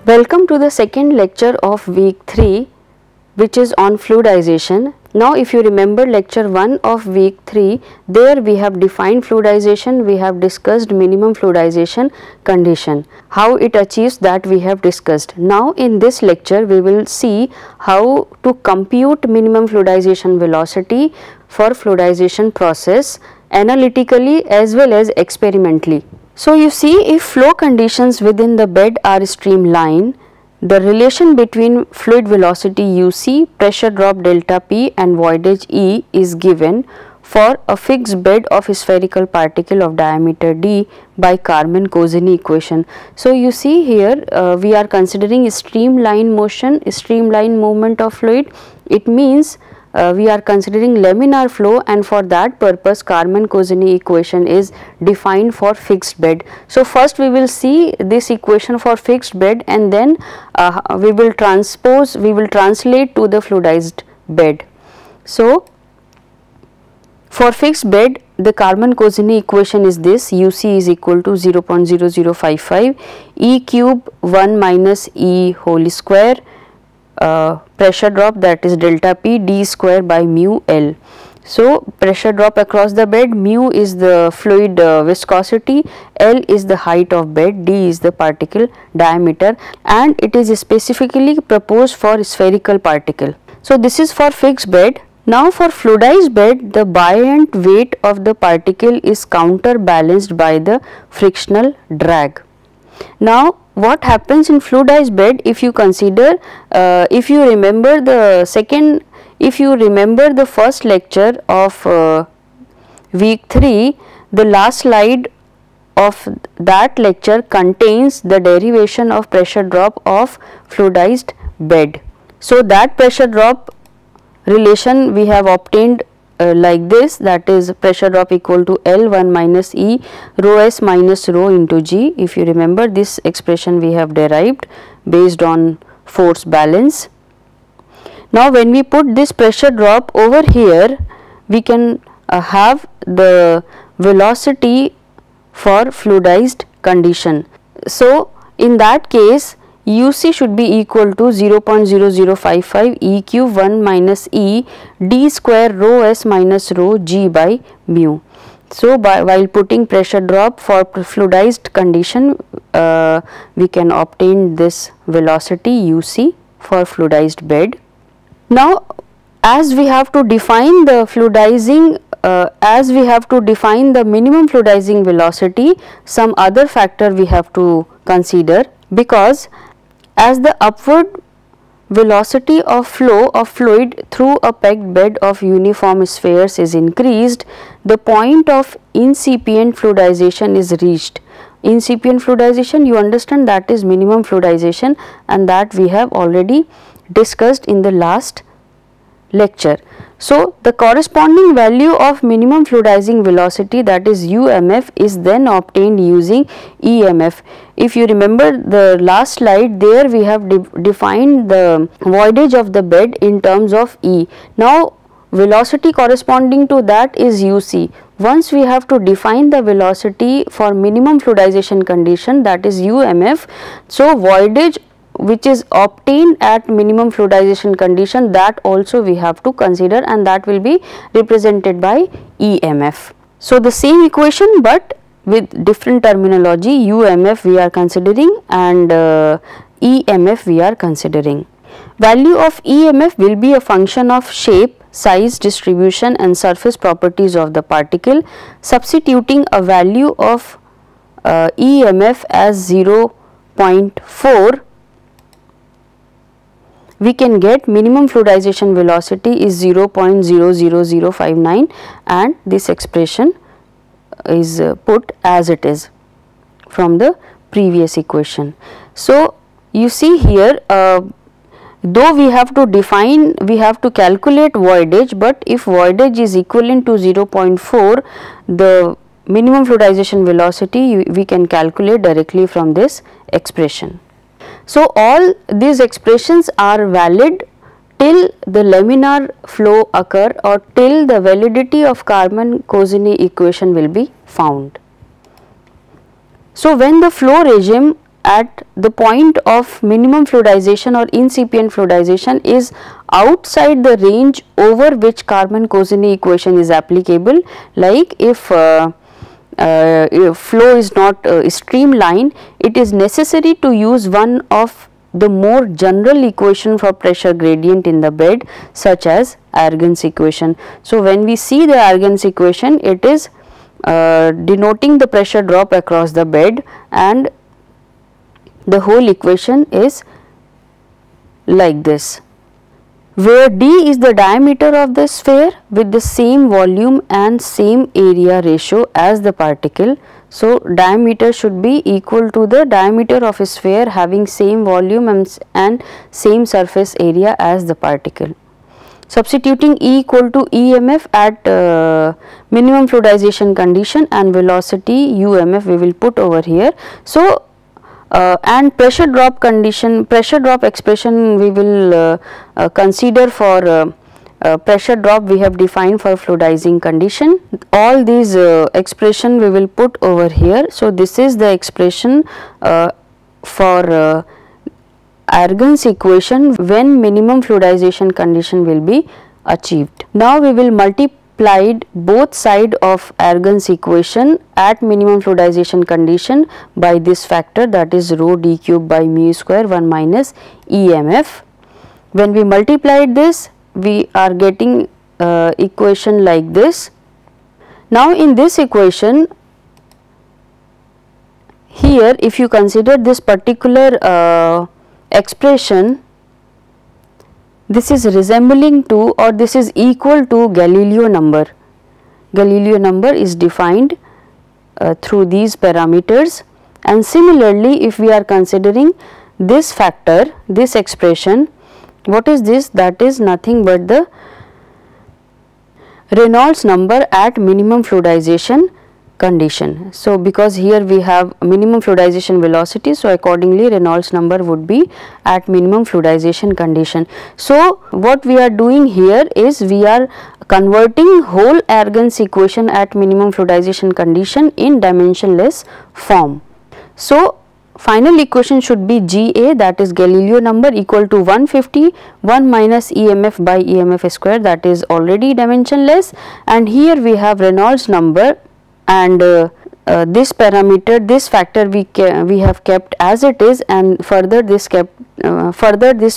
Welcome to the second lecture of week 3, which is on fluidization. Now if you remember lecture 1 of week 3, there we have defined fluidization, we have discussed minimum fluidization condition. How it achieves, that we have discussed. Now in this lecture we will see how to compute minimum fluidization velocity for fluidization process analytically as well as experimentally. So you see, if flow conditions within the bed are streamlined, the relation between fluid velocity uc, pressure drop delta p and voidage E is given for a fixed bed of spherical particle of diameter d by Karman-Kozeny equation. So you see here we are considering streamline motion, streamline movement of fluid. It means we are considering laminar flow, and for that purpose Karman-Kozeny equation is defined for fixed bed. So first we will see this equation for fixed bed, and then we will translate to the fluidized bed. So for fixed bed, the Karman-Kozeny equation is this: uc is equal to 0.0055 E cube 1 minus E whole square, pressure drop, that is delta p, d square by mu L. So pressure drop across the bed, mu is the fluid viscosity, L is the height of bed, d is the particle diameter, and it is specifically proposed for spherical particle. So this is for fixed bed. Now for fluidized bed, the buoyant weight of the particle is counterbalanced by the frictional drag. Now what happens in fluidized bed, if you consider, if you remember the first lecture of week 3, the last slide of that lecture contains the derivation of pressure drop of fluidized bed. So that pressure drop relation we have obtained like this, that is pressure drop equal to L 1 minus E rho s minus rho into G. If you remember, this expression we have derived based on force balance. Now when we put this pressure drop over here, we can have the velocity for fluidized condition. So in that case uc should be equal to 0.0055 E cube 1 minus E d square rho s minus rho G by mu. So while putting pressure drop for fluidized condition, we can obtain this velocity uc for fluidized bed. Now as we have to define the fluidizing the minimum fluidizing velocity, some other factor we have to consider, because as the upward velocity of flow of fluid through a packed bed of uniform spheres is increased, the point of incipient fluidization is reached. Incipient fluidization, you understand, that is minimum fluidization, and that we have already discussed in the last lecture. So the corresponding value of minimum fluidizing velocity, that is UMF, is then obtained using EMF. If you remember the last slide, there we have defined the voidage of the bed in terms of E. Now velocity corresponding to that is UC. Once we have to define the velocity for minimum fluidization condition, that is UMF, so voidage which is obtained at minimum fluidization condition, that also we have to consider, and that will be represented by EMF. So the same equation but with different terminology, UMF we are considering and EMF we are considering. Value of EMF will be a function of shape, size, distribution and surface properties of the particle. Substituting a value of EMF as 0.4, we can get minimum fluidization velocity is 0.00059, and this expression is put as it is from the previous equation. So you see here, though we have to calculate voidage, but if voidage is equivalent to 0.4, the minimum fluidization velocity we can calculate directly from this expression. So all these expressions are valid till the laminar flow occur, or till the validity of Karman-Kozeny equation will be found. So when the flow regime at the point of minimum fluidization or incipient fluidization is outside the range over which Karman-Kozeny equation is applicable. Like if flow is not streamlined, it is necessary to use one of the more general equation for pressure gradient in the bed, such as Argand's equation. So when we see the Argand's equation, it is denoting the pressure drop across the bed, and the whole equation is like this, where d is the diameter of the sphere with the same volume and same area ratio as the particle. So diameter should be equal to the diameter of a sphere having same volume and same surface area as the particle. Substituting E equal to EMF at minimum fluidization condition and velocity UMF we will put over here. So and pressure drop condition, pressure drop expression we will consider for pressure drop we have defined for fluidizing condition. All these expression we will put over here. So this is the expression for Argand's equation when minimum fluidization condition will be achieved. Now we will multiply both side of Argand's equation at minimum fluidization condition by this factor, that is rho d cube by mu square 1 minus EMF. When we multiplied this, we are getting equation like this. Now in this equation, here if you consider this particular expression, this is resembling to or this is equal to Galileo number. Galileo number is defined through these parameters, and similarly if we are considering this factor, this expression, what is this? That is nothing but the Reynolds number at minimum fluidization condition. So because here we have minimum fluidization velocity, so accordingly Reynolds number would be at minimum fluidization condition. So what we are doing here is we are converting whole Argand's equation at minimum fluidization condition in dimensionless form. So final equation should be GA, that is Galileo number, equal to 150 1 minus EMF by EMF square, that is already dimensionless, and here we have Reynolds number, and this parameter, this factor we have kept as it is, and further this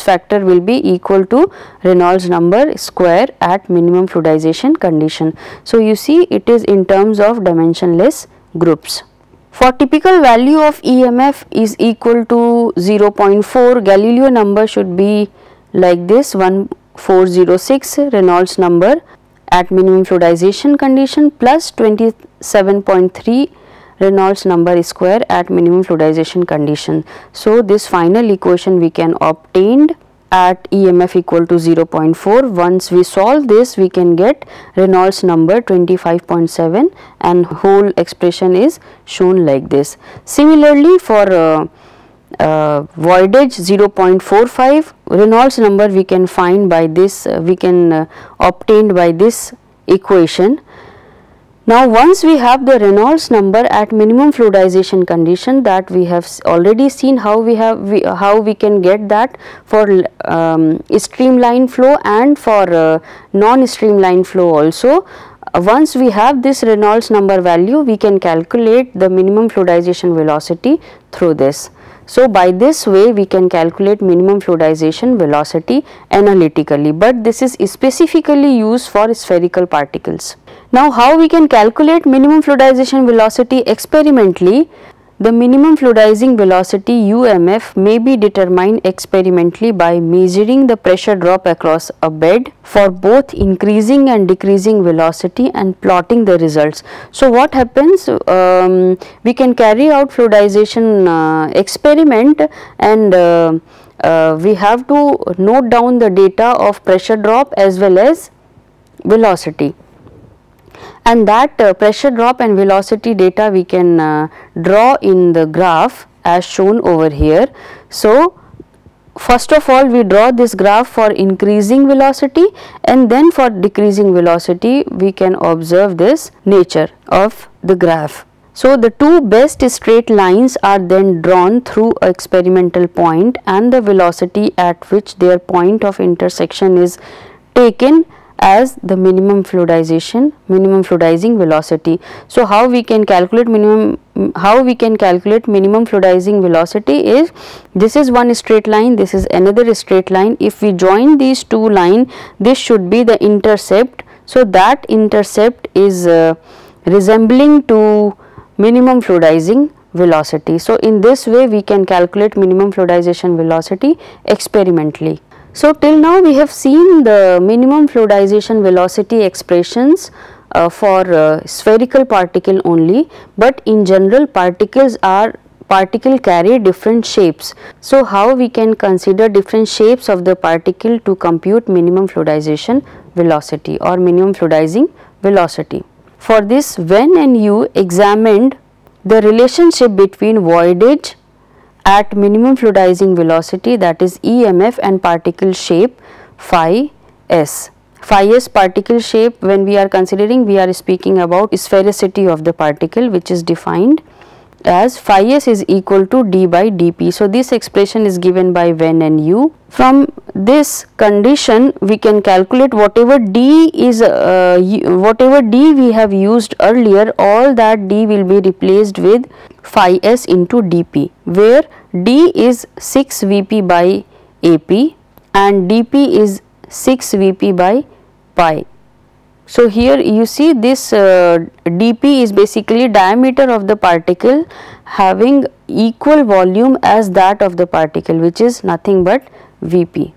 factor will be equal to Reynolds number square at minimum fluidization condition. So you see it is in terms of dimensionless groups. For typical value of EMF is equal to 0.4, Galileo number should be like this 1406, Reynolds number at minimum fluidization condition plus 27.3 Reynolds number square at minimum fluidization condition. So this final equation we can obtain at EMF equal to 0.4. Once we solve this, we can get Reynolds number 25.7 and whole expression is shown like this. Similarly for voidage 0.45, Reynolds number we can find by this, obtained by this equation. Now once we have the Reynolds number at minimum fluidization condition, that we have already seen how we can get that for streamline flow and for non-streamline flow also. Once we have this Reynolds number value, we can calculate the minimum fluidization velocity through this. So by this way we can calculate minimum fluidization velocity analytically, but this is specifically used for spherical particles. Now how we can calculate minimum fluidization velocity experimentally? The minimum fluidizing velocity UMF may be determined experimentally by measuring the pressure drop across a bed for both increasing and decreasing velocity and plotting the results. So what happens, we can carry out fluidization experiment, and we have to note down the data of pressure drop as well as velocity. And that pressure drop and velocity data we can draw in the graph as shown over here. So first of all we draw this graph for increasing velocity, and then for decreasing velocity we can observe this nature of the graph. So the two best straight lines are then drawn through an experimental point, and the velocity at which their point of intersection is taken as the minimum fluidizing velocity. So how we can calculate minimum fluidizing velocity is, this is one straight line, this is another straight line. If we join these two lines, this should be the intercept. So that intercept is resembling to minimum fluidizing velocity. So in this way we can calculate minimum fluidization velocity experimentally. So till now we have seen the minimum fluidization velocity expressions for spherical particle only, but in general particle carry different shapes. So how we can consider different shapes of the particle to compute minimum fluidization velocity or minimum fluidizing velocity. For this, Wen and Yu examined the relationship between voidage at minimum fluidizing velocity, that is EMF, and particle shape phi s. Phi s particle shape, when we are considering, we are speaking about sphericity of the particle, which is defined as phi s is equal to d by dp. So this expression is given by Wen and Yu. From this condition we can calculate whatever d is whatever d we have used earlier, all that d will be replaced with phi s into dp, where d is 6 Vp by Ap and dp is 6 Vp by pi. So here you see this dp is basically diameter of the particle having equal volume as that of the particle, which is nothing but Vp.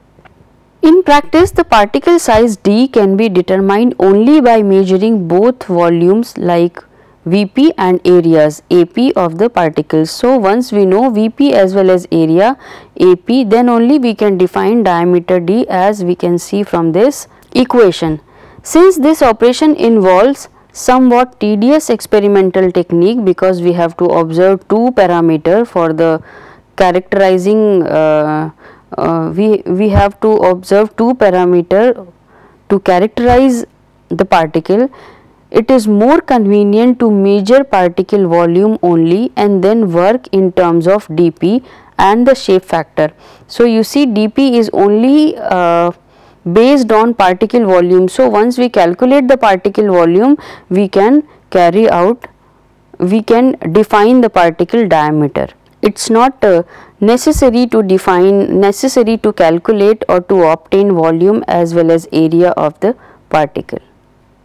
In practice, the particle size d can be determined only by measuring both volumes like Vp and areas Ap of the particles. So once we know Vp as well as area Ap, then only we can define diameter d, as we can see from this equation. Since this operation involves somewhat tedious experimental technique, because we have to observe two parameters for the characterizing, we have to observe two parameters to characterize the particle, it is more convenient to measure particle volume only and then work in terms of dp and the shape factor. So you see dp is only based on particle volume. So once we calculate the particle volume, we can define the particle diameter. It's not necessary to calculate or to obtain volume as well as area of the particle.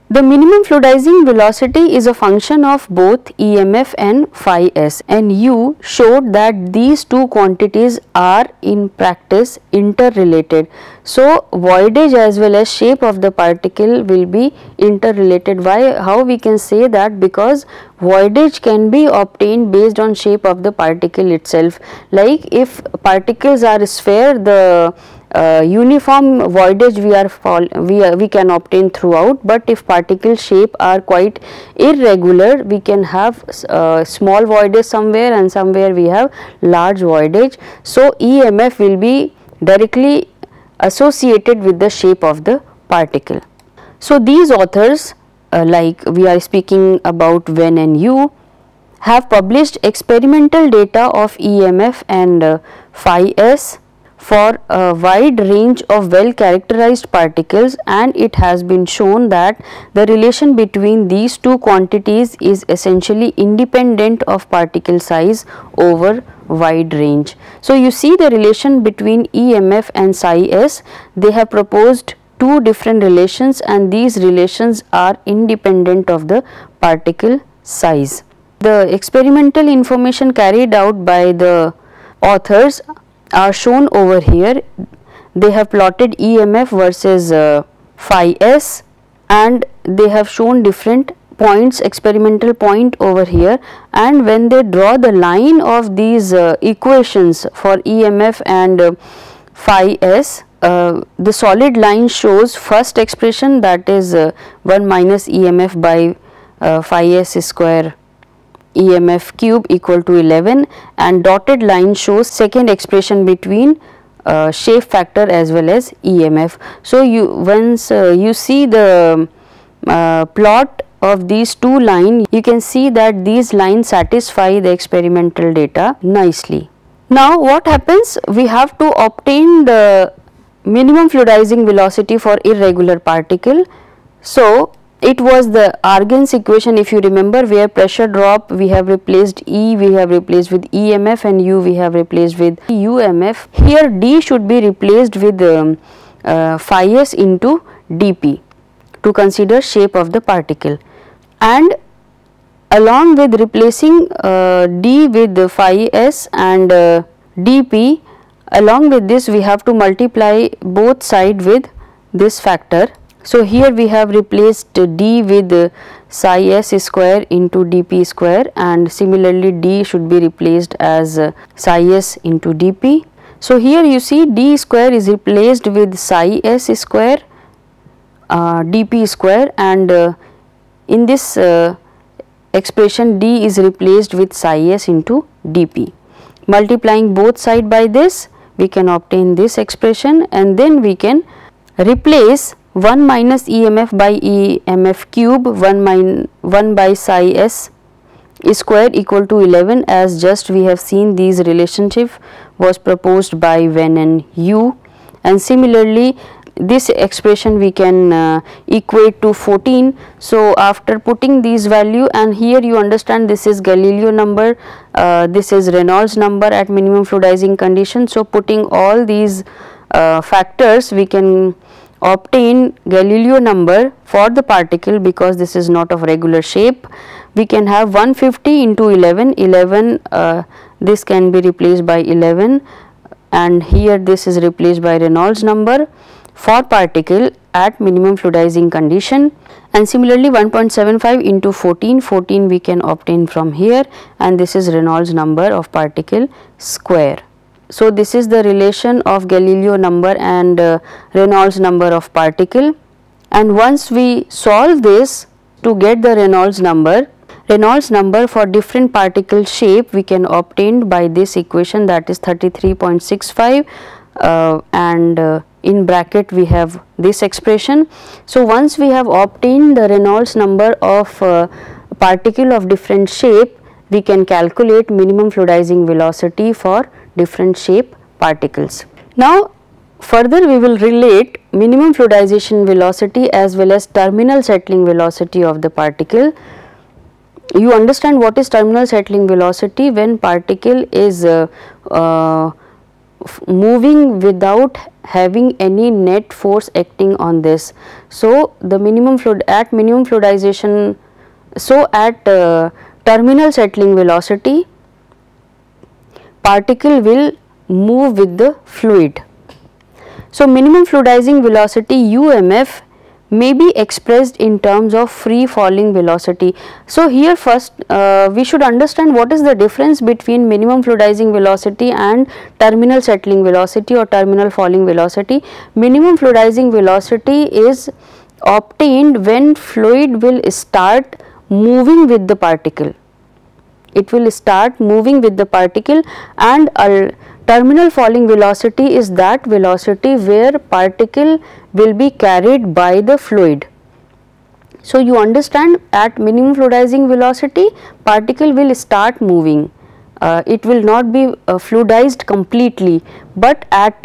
The minimum fluidizing velocity is a function of both EMF and phi s, and Yu showed that these two quantities are in practice interrelated. So voidage as well as shape of the particle will be interrelated. Why? How we can say that? Because voidage can be obtained based on shape of the particle itself. Like if particles are sphere, the uniform voidage we can obtain throughout, but if particle shape are quite irregular, we can have small voidage somewhere and somewhere we have large voidage. So EMF will be directly associated with the shape of the particle. So these authors, like we are speaking about Wen and Yu, have published experimental data of EMF and phi s for a wide range of well characterized particles, and it has been shown that the relation between these two quantities is essentially independent of particle size over wide range. So you see the relation between EMF and psi s, they have proposed two different relations, and these relations are independent of the particle size. The experimental information carried out by the authors are shown over here. They have plotted EMF versus phi s, and they have shown different points, experimental point over here, and when they draw the line of these equations for EMF and phi s, the solid line shows first expression, that is 1 minus EMF by phi s square EMF cube equal to 11, and dotted line shows second expression between shape factor as well as EMF. So you once you see the plot of these two lines, you can see that these lines satisfy the experimental data nicely. Now what happens? We have to obtain the minimum fluidizing velocity for irregular particle. So it was the Argen's equation, if you remember, where pressure drop we have replaced E, we have replaced with EMF, and U we have replaced with UMF. Here D should be replaced with phi s into dP to consider shape of the particle, and along with replacing D with phi s and dP, along with this we have to multiply both sides with this factor. So here we have replaced D with psi s square into dP square, and similarly D should be replaced as psi s into dP. So here you see D square is replaced with psi s square dP square, and in this expression D is replaced with psi s into dP. Multiplying both sides by this, we can obtain this expression, and then we can replace 1 minus EMF by EMF cube 1 by psi s square equal to 11, as just we have seen these relationship was proposed by Venn and Yu, and similarly this expression we can equate to 14. So after putting these value, and here you understand this is Galileo number, this is Reynolds number at minimum fluidizing condition. So putting all these factors, we can obtain Galileo number for the particle, because this is not of regular shape. We can have 150 into 11, this can be replaced by 11, and here this is replaced by Reynolds number for particle at minimum fluidizing condition, and similarly 1.75 into 14 we can obtain from here, and this is Reynolds number of particle square. So this is the relation of Galileo number and Reynolds number of particle, and once we solve this to get the Reynolds number for different particle shape we can obtain by this equation, that is 33.65, and in bracket we have this expression. So once we have obtained the Reynolds number of particle of different shape, we can calculate minimum fluidizing velocity for different shape particles. Now further we will relate minimum fluidization velocity as well as terminal settling velocity of the particle. You understand what is terminal settling velocity? When particle is moving without having any net force acting on this. So the minimum at minimum fluidization, so at terminal settling velocity, particle will move with the fluid. So minimum fluidizing velocity UMF may be expressed in terms of free falling velocity. So here first we should understand what is the difference between minimum fluidizing velocity and terminal settling velocity or terminal falling velocity. Minimum fluidizing velocity is obtained when fluid will start moving with the particle. It will start moving with the particle, and terminal falling velocity is that velocity where particle will be carried by the fluid. So you understand, at minimum fluidizing velocity particle will start moving, it will not be fluidized completely, but at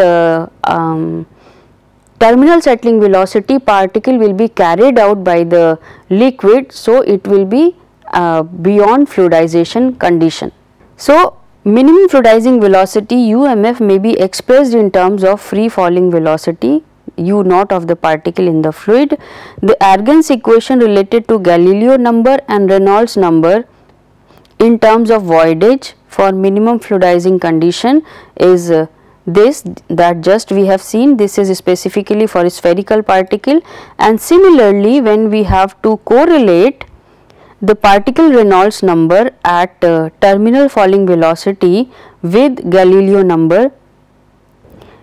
terminal settling velocity particle will be carried out by the liquid, so it will be beyond fluidization condition. So minimum fluidizing velocity UMF may be expressed in terms of free falling velocity U naught of the particle in the fluid. The Argen's equation related to Galileo number and Reynolds number in terms of voidage for minimum fluidizing condition is this, that just we have seen. This is specifically for a spherical particle, and similarly when we have to correlate the particle Reynolds number at terminal falling velocity with Galileo number,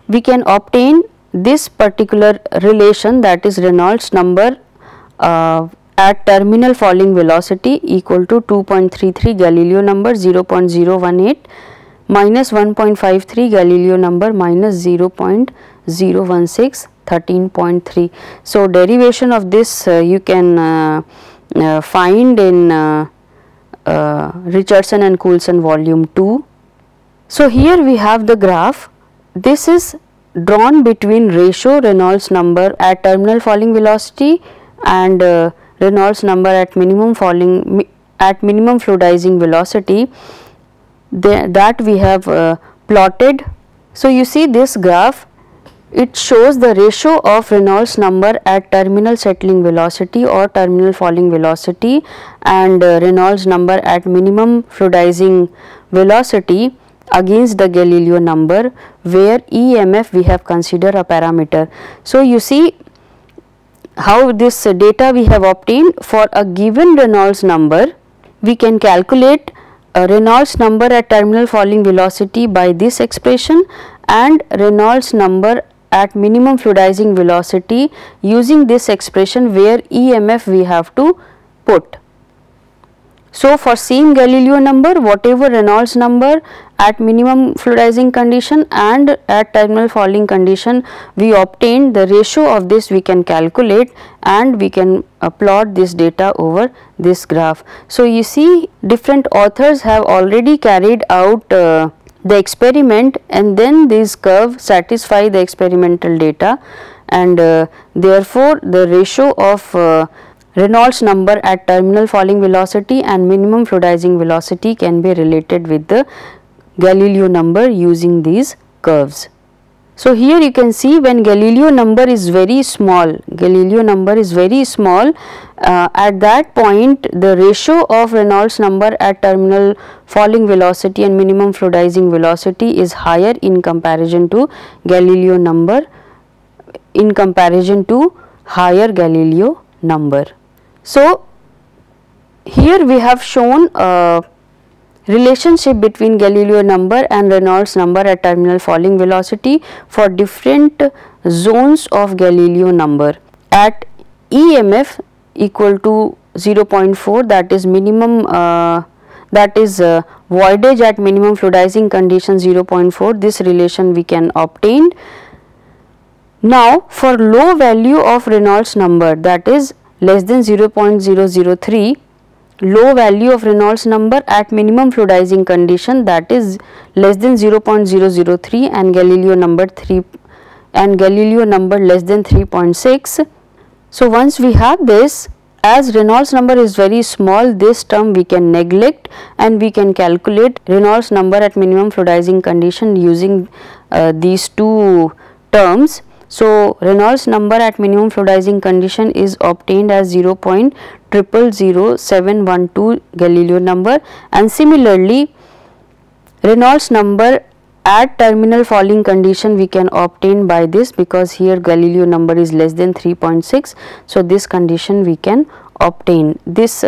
we can obtain this particular relation, that is Reynolds number at terminal falling velocity equal to 2.33 Galileo number 0.018 minus 1.53 Galileo number minus 0.016 13.3. So derivation of this you can find in Richardson and Coulson volume 2. So here we have the graph. This is drawn between ratio Reynolds number at terminal falling velocity and Reynolds number at minimum fluidizing velocity that we have plotted. So you see this graph, it shows the ratio of Reynolds number at terminal settling velocity or terminal falling velocity and Reynolds number at minimum fluidizing velocity against the Galileo number, where EMF we have considered a parameter. So you see how this data we have obtained. For a given Reynolds number, we can calculate a Reynolds number at terminal falling velocity by this expression and Reynolds number at minimum fluidizing velocity using this expression, where EMF we have to put. So for same Galileo number, whatever Reynolds number at minimum fluidizing condition and at terminal falling condition we obtained, the ratio of this we can calculate and we can plot this data over this graph. So you see, different authors have already carried out the experiment, and then these curves satisfy the experimental data, and therefore the ratio of Reynolds number at terminal falling velocity and minimum fluidizing velocity can be related with the Galileo number using these curves. So here you can see, when Galileo number is very small, at that point the ratio of Reynolds number at terminal falling velocity and minimum fluidizing velocity is higher in comparison to Galileo number, in comparison to higher Galileo number. So here we have shown a relationship between Galileo number and Reynolds number at terminal falling velocity for different zones of Galileo number. At EMF equal to 0.4, that is minimum, that is voidage at minimum fluidizing condition 0.4, this relation we can obtain. Now for low value of Reynolds number, that is less than 0.003, low value of Reynolds number at minimum fluidizing condition, that is less than 0.003 and Galileo number less than 3.6. So once we have this, as Reynolds number is very small, this term we can neglect and we can calculate Reynolds number at minimum fluidizing condition using these two terms. So Reynolds number at minimum fluidizing condition is obtained as 0.000712 Galileo number, and similarly Reynolds number at terminal falling condition we can obtain by this, because here Galileo number is less than 3.6. So this condition we can obtain, this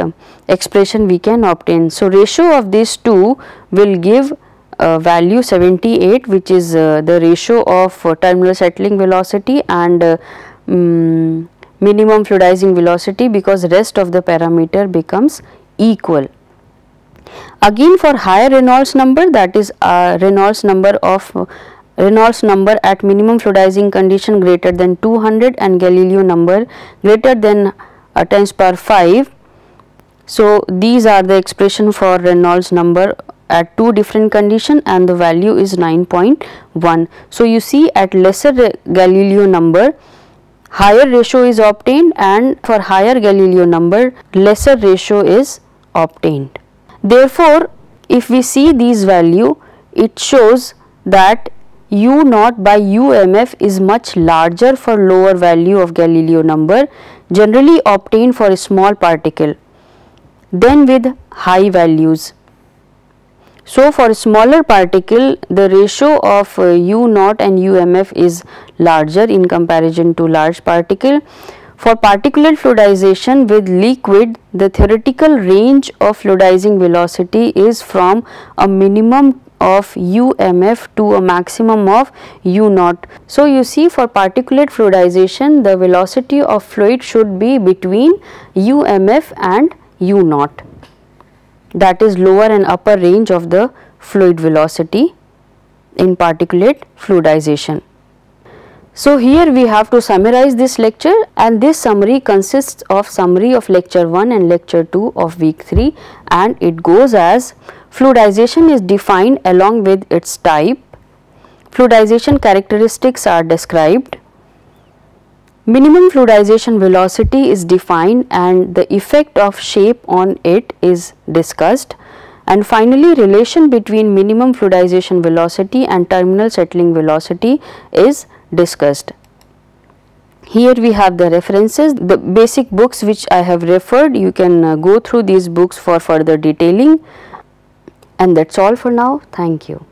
expression we can obtain. So ratio of these two will give value 78, which is the ratio of terminal settling velocity and minimum fluidizing velocity, because rest of the parameter becomes equal. Again for higher Reynolds number, that is Reynolds number at minimum fluidizing condition greater than 200 and Galileo number greater than 10⁵. So these are the expression for Reynolds number at two different condition, and the value is 9.1. So you see, at lesser Galileo number higher ratio is obtained, and for higher Galileo number lesser ratio is obtained. Therefore if we see these value, it shows that U naught by UMF is much larger for lower value of Galileo number generally obtained for a small particle than with high values. So for a smaller particle, the ratio of U naught and UMF is larger in comparison to large particle. For particulate fluidization with liquid, the theoretical range of fluidizing velocity is from a minimum of UMF to a maximum of U naught. So you see, for particulate fluidization, the velocity of fluid should be between UMF and U naught, that is lower and upper range of the fluid velocity in particulate fluidization. So here we have to summarize this lecture, and this summary consists of summary of lecture 1 and lecture 2 of week 3, and it goes as: fluidization is defined along with its type, fluidization characteristics are described, minimum fluidization velocity is defined and the effect of shape on it is discussed, and finally relation between minimum fluidization velocity and terminal settling velocity is discussed. Here we have the references, the basic books which I have referred. You can go through these books for further detailing, and that's all for now. Thank you.